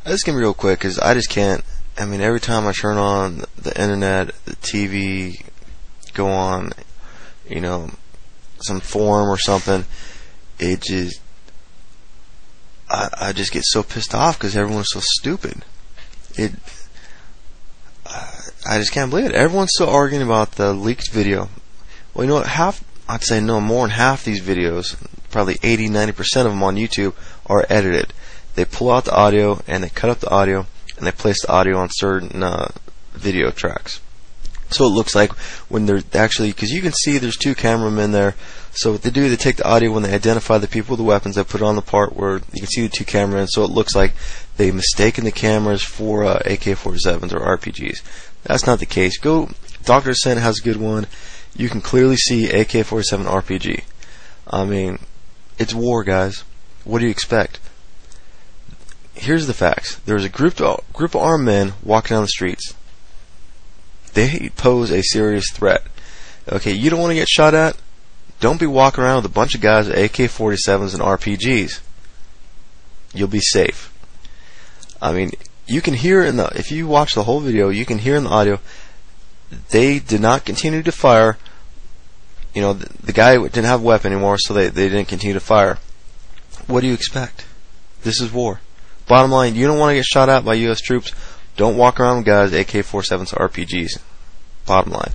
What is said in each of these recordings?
This is gonna be real quick because I just can't. I mean, every time I turn on the internet, the TV, go on, some forum or something, it just, I just get so pissed off because everyone's so stupid. I just can't believe it. Everyone's still arguing about the leaked video. Well, you know what? I'd say no more than half these videos, probably 80-90% of them on YouTube, are edited. They pull out the audio and they cut up the audio and they place the audio on certain video tracks. So it looks like when they're actually, because you can see there's two cameramen there. So what they do, they take the audio when they identify the people with the weapons, they put it on the part where you can see the two cameramen. So it looks like they mistaken the cameras for AK-47s or RPGs. That's not the case. Go, Dr. Ascent has a good one. You can clearly see AK-47 RPG. I mean, it's war, guys. What do you expect? Here's the facts. There's a group of armed men walking down the streets. They pose a serious threat. Okay, you don't want to get shot at? Don't be walking around with a bunch of guys with AK-47s and RPGs. You'll be safe. I mean, you can hear if you watch the whole video, you can hear in the audio, they did not continue to fire. The guy didn't have a weapon anymore, so they didn't continue to fire. What do you expect? This is war. Bottom line, you don't want to get shot at by U.S. troops. Don't walk around with guys AK-47s or RPGs. Bottom line.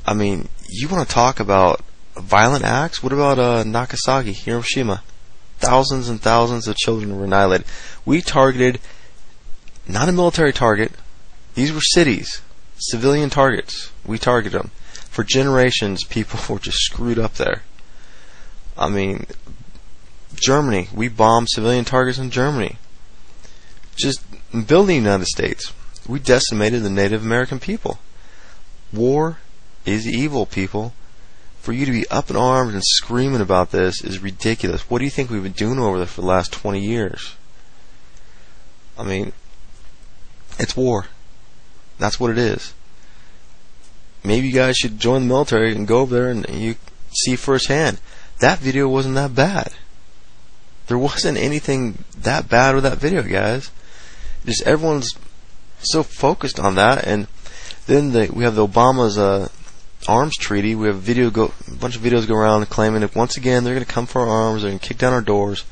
I mean, you want to talk about violent acts? What about Nagasaki, Hiroshima? Thousands and thousands of children were annihilated. We targeted, not a military target. These were cities, civilian targets. We targeted them. For generations, people were just screwed up there. I mean, Germany, we bombed civilian targets in Germany. Just building the United States, we decimated the Native American people. War is evil, people. For you to be up in arms and screaming about this is ridiculous. What do you think we've been doing over there for the last 20 years? I mean, it's war. That's what it is. Maybe you guys should join the military and go over there and you see firsthand. That video wasn't that bad. There wasn't anything that bad with that video, guys. Just everyone's so focused on that, and then we have the Obama's arms treaty. We have a bunch of videos go around claiming that once again they're going to come for our arms, they're going to kick down our doors.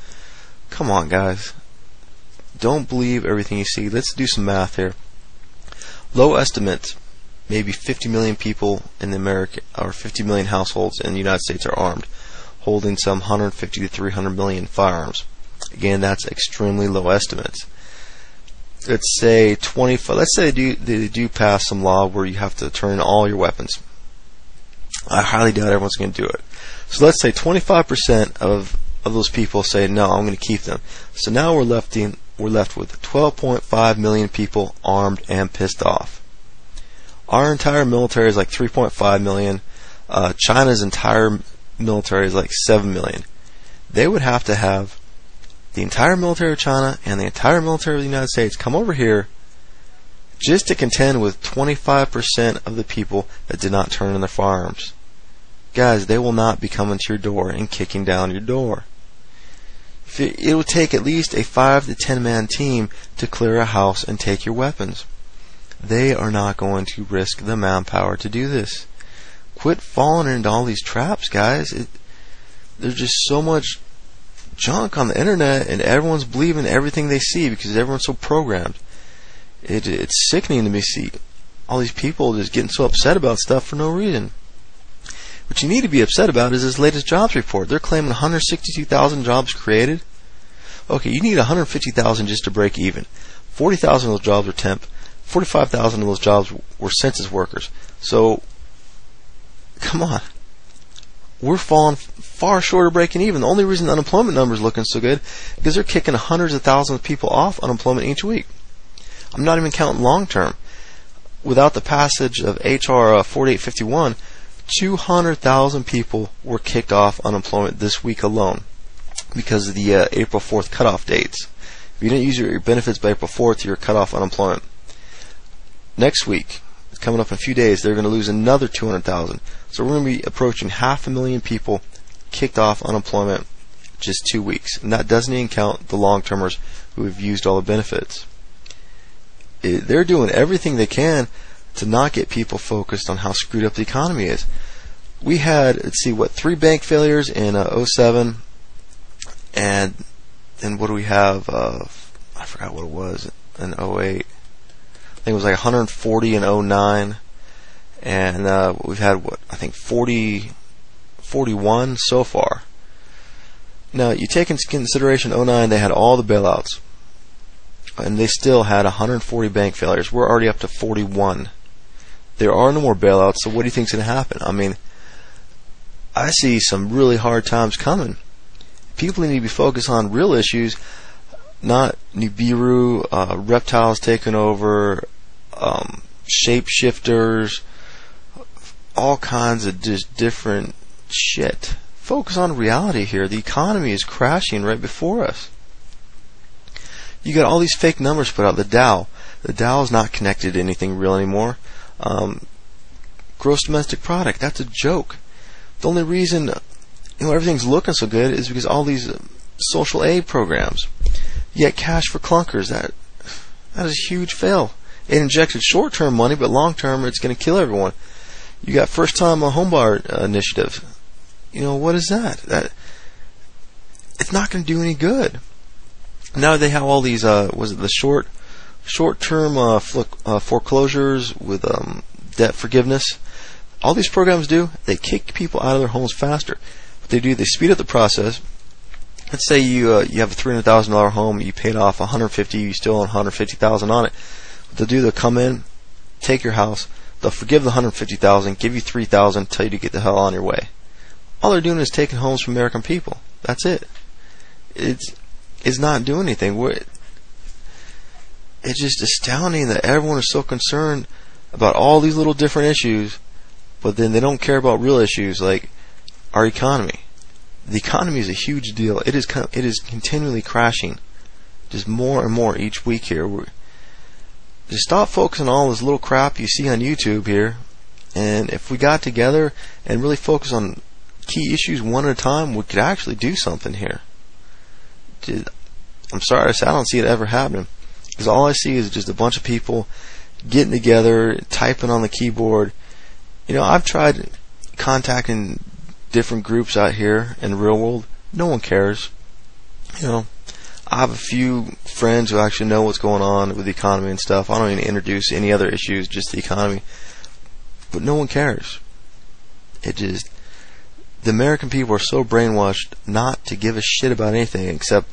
Come on, guys. Don't believe everything you see. Let's do some math here. Low estimate, maybe 50 million people in America, or 50 million households in the United States are armed, holding some 150 to 300 million firearms. Again, that's extremely low estimates. Let's say they do pass some law where you have to turn in all your weapons. I highly doubt everyone's going to do it. So let's say 25% of those people say, no, I'm going to keep them. So now we're left with 12.5 million people armed and pissed off. Our entire military is like 3.5 million. China's entire military is like 7 million. They would have to have the entire military of China and the entire military of the United States come over here just to contend with 25% of the people that did not turn in their firearms. Guys, they will not be coming to your door and kicking down your door. It will take at least a 5 to 10 man team to clear a house and take your weapons. They are not going to risk the manpower to do this. Quit falling into all these traps, guys. There's just so much junk on the internet, and everyone's believing everything they see because everyone's so programmed. It's sickening to me see all these people just getting so upset about stuff for no reason. What you need to be upset about is this latest jobs report. They're claiming 162,000 jobs created. Okay, you need 150,000 just to break even. 40,000 of those jobs were temp. 45,000 of those jobs were census workers. So, come on. We're falling far short of breaking even. The only reason the unemployment number is looking so good is because they're kicking hundreds of thousands of people off unemployment each week. I'm not even counting long term. Without the passage of HR 4851, 200,000 people were kicked off unemployment this week alone because of the April 4th cutoff dates. If you didn't use your benefits by April 4th, you're cut off unemployment. Next week, coming up in a few days, they're going to lose another 200,000. So we're going to be approaching 500,000 people kicked off unemployment just 2 weeks, and that doesn't even count the long-termers who have used all the benefits. They're doing everything they can to not get people focused on how screwed up the economy is. We had, 3 bank failures in 07, and then what do we have? I forgot what it was in 08. I think it was like 140 in 09, and we've had 41 so far. Now, you take into consideration 09, they had all the bailouts, and they still had 140 bank failures. We're already up to 41. There are no more bailouts, so what do you think is going to happen? I mean, I see some really hard times coming. People need to be focused on real issues, not Nibiru, reptiles taking over, shapeshifters, all kinds of just different shit. Focus on reality here. The economy is crashing right before us. You got all these fake numbers put out. The Dow is not connected to anything real anymore. Gross domestic product, that's a joke. The only reason everything's looking so good is because all these social aid programs. You get cash for clunkers. That is a huge fail. It injected short-term money, but long-term it's going to kill everyone. You got first-time homebuyer initiative. What is that? It's not going to do any good. Now they have all these the short-term foreclosures with debt forgiveness. All these programs they kick people out of their homes faster. What they do, they speed up the process. Let's say you have a $300,000 home, you paid off $150,000, you still own $150,000 on it. What they'll do, they'll come in, take your house, they'll forgive the $150,000, give you $3,000, tell you to get the hell on your way. All they're doing is taking homes from American people. That's it. It's not doing anything. It's just astounding that everyone is so concerned about all these little different issues, but then they don't care about real issues like our economy. The economy is a huge deal. It is continually crashing, just more and more each week here. Just stop focusing on all this little crap you see on YouTube here, and if we got together and really focus on key issues one at a time, we could actually do something here. I'm sorry, I don't see it ever happening, because all I see is just a bunch of people getting together, typing on the keyboard. I've tried contacting different groups out here in the real world. No one cares. I have a few friends who actually know what's going on with the economy and stuff. I don't even introduce any other issues, just the economy. But no one cares. The American people are so brainwashed not to give a shit about anything except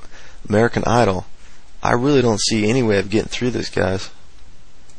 American Idol. I really don't see any way of getting through this, guys.